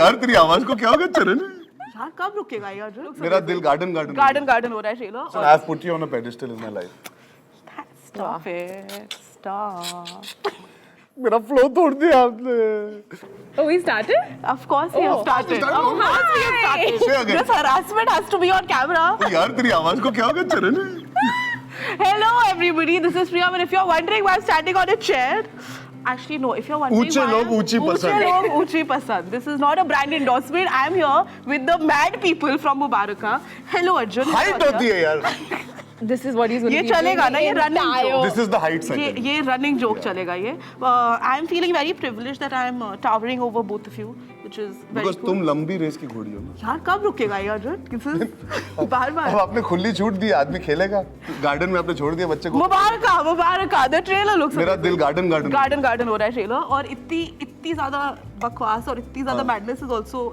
यार तेरी आवाज को क्या होगा चरण? यार कब रुकेगा यार? मेरा दिल गार्डन गार्डन गार्डन हो रहा है shallow. So I have put you on a pedestal in my life. Stop it. Stop. मेरा फ्लो तोड़ दिया आपने. Oh, we started? Of course we have started. started. Of course we have started. Say again. This harassment has to be on camera. यार तेरी आवाज को क्या होगा चरण? Hello everybody, this is Priya and if you're wondering why I'm standing on a chair, actually no, if you're wondering ऊंचे why लोग ऊंची पसंद. ऊंचे लोग ऊंची पसंद. This is not a brand endorsement. I'm here with the mad people from Mubaraka. Hello Arjun. Height होती है यार. This is what he's going ये to be चलेगा doing ना, ये the running entire- joke. This is the height second. ये running joke चलेगा ये. I'm feeling very privileged that I'm towering over both of you, which is very Because cool. तुम लंबी race की घोड़ी हो ना. यार कब रुकेगा ये अर्जुन? बार अब बार. आपने खुली छूट दी, आदमी खेलेगा. गार्डन में आपने छोड़ दिया बच्चे को. मुबारका. The trailer looks. मेरा दिल गार्डन गार्डन हो रहा है ट्रेलर और इतनी ज्यादा बकवास और इतनी ज्यादा madness is also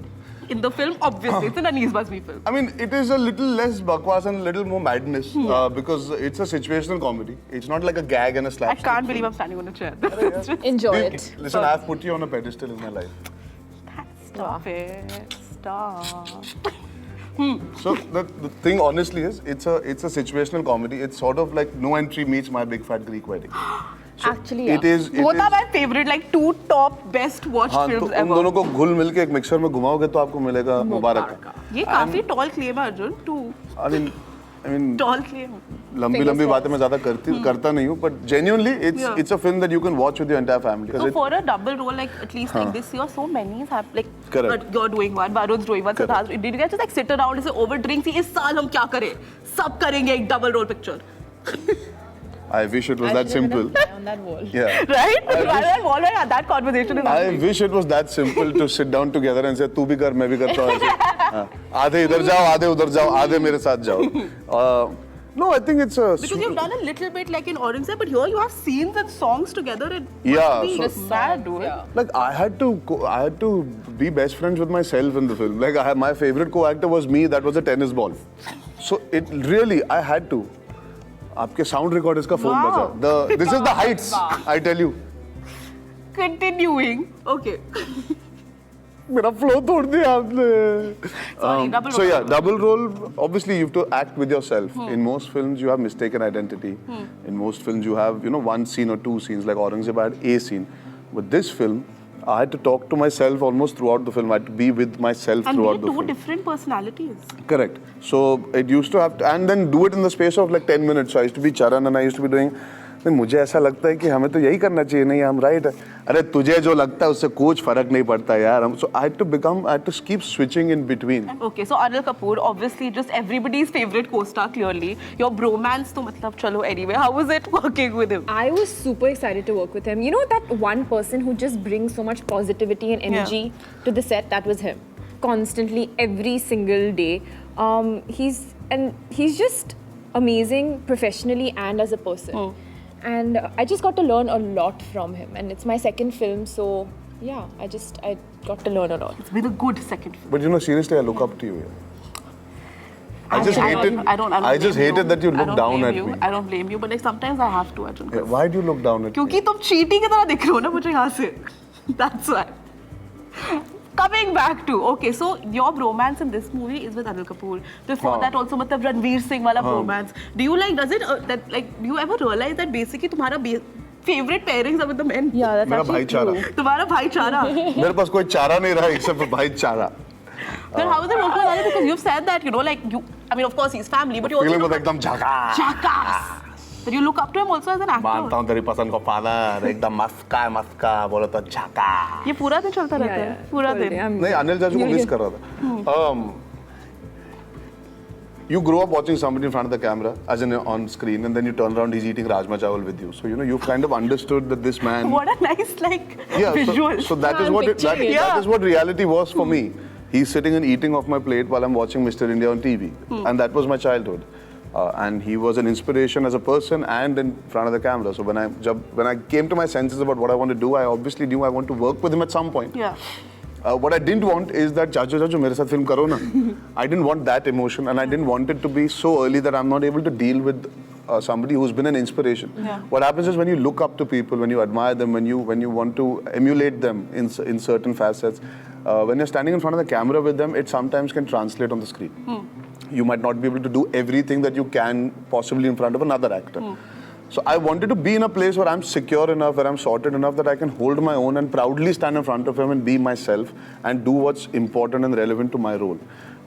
in the film. Obviously it's an Anees Bazmi film. I mean, it is a little less bakwas and a little more madness because it's a situational comedy. It's not like a gag and a I slapstick. can't believe I'm standing on a chair. Enjoy Dude, it. Listen, I have put you on a pedestal in my life. Stop it. Stop. So the thing honestly is, it's a situational comedy. It's sort of like No Entry meets My Big Fat Greek Wedding. So Actually, it is. Both are my favorite, like two top best watched हाँ, तो films उन ever. दोनों को घुल मिल के एक mixer में घुमाओगे तो आपको मिलेगा मुबारक. ये काफी tall claim है Arjun. Two I mean, tall claim. लंबी बातें मैं ज्यादा करता नहीं हूँ, but genuinely Yeah. it's a film that you can watch with your entire family. 'Cause So it- for a double role, like at least like this year, so many have like. Correct. You're doing one, Varun's doing one, Correct. Siddharth. Did you guys just like sit around and say over drinks? इस साल हम क्या करें? सब करेंगे एक double role picture. I wish it was I that should have simple. been on that wall. Yeah. Right? I've already had that conversation. In I wish it was that simple to sit down together and say तू भी कर मैं भी करता हूँ ऐसे. हाँ. आधे इधर जाओ आधे उधर जाओ आधे मेरे साथ जाओ. No, I think it's a. Because you've done a little bit like in Aurangzeb, but here you have scenes and songs together. It Yeah, must be so- mad, dude. Yeah. Like I had to be best friends with myself in the film. Like my favorite co-actor was me. That was a tennis ball. So it really I had to. आपके sound record इसका phone Wow. बजा. This is the heights. I tell you. Continuing. Okay. मेरा flow तोड़ दिया आपने. Sorry, double So role. yeah, double role. Obviously, you have to act with yourself. In most films, you have mistaken identity. In most films, you have one scene or two scenes. Like Aurangzeb, I had a scene. But this film, I had to talk to myself almost throughout the film. I had to be with myself And throughout we the two film. different personalities. Correct. So it used to have to, and then do it in the space of like 10 minutes. So I used to be Charan and I used to be doing. नहीं मुझे ऐसा लगता है कि हमें तो यही करना चाहिए नहीं हम राइट है अरे तुझे जो लगता है उससे कुछ फर्क नहीं पड़ता यार हम so I had to keep switching in between. Okay, so Anil Kapoor, obviously just everybody's favorite co-star clearly. Your bromance तो मतलब चलो anyway. How was it working with him? I was super excited to work with him. You know that one person who just brings so much positivity and energy to the set? That was him. Constantly, every single day. He's just amazing professionally and as a person. And I just got to learn a lot from him. And it's my second film, so yeah, I got to learn a lot. It's been a good second film. But seriously, I look up to you. I just hated that you look down at me. I don't blame you, but like sometimes I have to, Arjun. Yeah, why do you look down at me? क्योंकि तुम चीटी की तरह दिख रहे हो ना मुझे यहाँ से. That's why. Coming back to okay, so your bromance in this movie is with Anil Kapoor. Before that also, मतलब Ranveer Singh वाला bromance. Do you like? Does it that like? Do you ever realize that basically तुम्हारा favorite pairings are with the men? Yeah, that's मेरा actually भाईचारा. true. तुम्हारा भाईचारा. मेरे पास कोई चारा नहीं रहा except for भाईचारा. Then how is it working with Anil? Because you've said that like you. I mean, of course he's family, but you also Feeling look was एकदम झकास. jackass. But you look up to him also as an actor. मानता हूँ तेरी पसंद को father एकदम मस्का बोलो तो झकास. ये पूरा दिन चलता रहता है. पूरा दिन. नहीं अनिल चाचू को मिस कर रहा था. You grow up watching somebody in front of the camera, as in on screen, and then you turn around, he's eating Rajma Chawal with you. So you've kind of understood that this man. What a nice Yeah, visual. so that is what that is what reality was for me. He's sitting and eating off my plate while I'm watching Mr. India on TV, and that was my childhood. And he was an inspiration as a person and in front of the camera. So when I came to my senses about what I want to do, I obviously knew I want to work with him at some point. Yeah. What I didn't want is that chachu mere sath film karo na. I didn't want that emotion, and I didn't want it to be so early that I'm not able to deal with somebody who's been an inspiration. Yeah. What happens is when you look up to people, when you admire them, when you want to emulate them in certain facets, when you're standing in front of the camera with them, it sometimes can translate on the screen. You might not be able to do everything that you can possibly in front of another actor. So I wanted to be in a place where I'm secure enough, where I'm sorted enough that I can hold my own and proudly stand in front of him and be myself and do what's important and relevant to my role.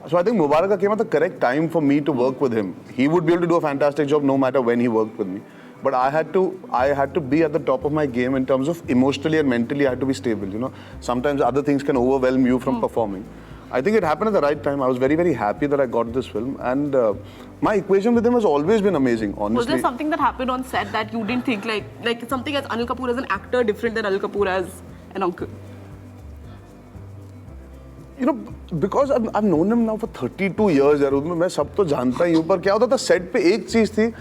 So I think Mubaraka came at the correct time for me to work with him. He would be able to do a fantastic job no matter when he worked with me. But I had to be at the top of my game in terms of emotionally and mentally I had to be stable, you know. Sometimes other things can overwhelm you from performing. I think it happened at the right time. I was very, very happy that I got this film. And my equation with him has always been amazing, honestly. Was there something that happened on set that you didn't think, like something as Anil Kapoor as an actor different than Anil Kapoor as an uncle? You know, because I've known him now for 32 years, यार उसमें मैं सब तो जानता ही हूँ, पर क्या होता था सेट पे एक चीज़ थी,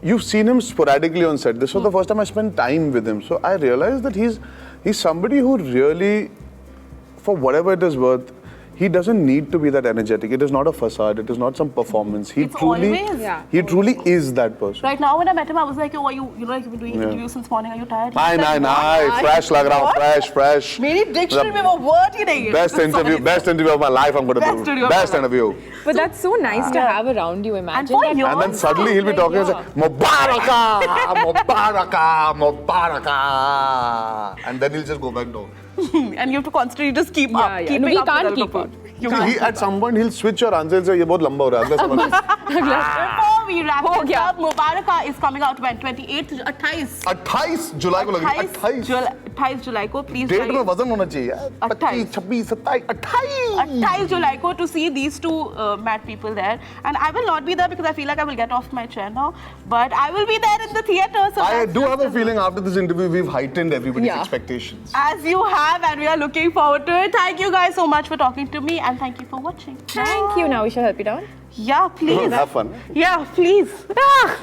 you've seen him sporadically on set. This was the first time I spent time with him. So I realized that he's somebody who really, for whatever it is worth, he doesn't need to be that energetic. It is not a facade. It is not some performance. He It's truly, always- Yeah. he truly is that person. Right now when I met him, I was like, oh, are you know, like you've been doing interviews since morning, are you tired? He was like, नहीं, fresh लग रहा हूँ, fresh. मेरी diction में वो word ही नहीं है. Best interview of my life I'm going to Best do. interview of Best my life. interview. But that's so nice to have around you. Imagine for that. you- And then suddenly he'll be talking and say, Mubaraka, Mubaraka, Mubaraka. And then he'll just go back down. And you have to constantly just keep up. Yeah. Keeping No, we up with can't Anil keep Kapoor. up. You See, can't. at some point he'll switch your answer and say, ये बहुत लंबा हो रहा है. अगला सवाल. Before we wrap हो this गया. up, Mubaraka is coming out when 28th, 28 जुलाई को लगेगी. 28 जुलाई को, please डेट में guys. वजन होना चाहिए यार. 25, 26, 27, 28. 28 July ko to see these two mad people there, and I will not be there because I feel like I will get off my chair now, but I will be there in the theatre. So I that's do just have a feeling after this interview we've heightened everybody's Yeah. expectations. as you have, and we are looking forward to it. Thank you guys so much for talking to me, and thank you for watching. Thank you. Now we shall help you down. Yeah, please. Have fun. Yeah, please. Ah.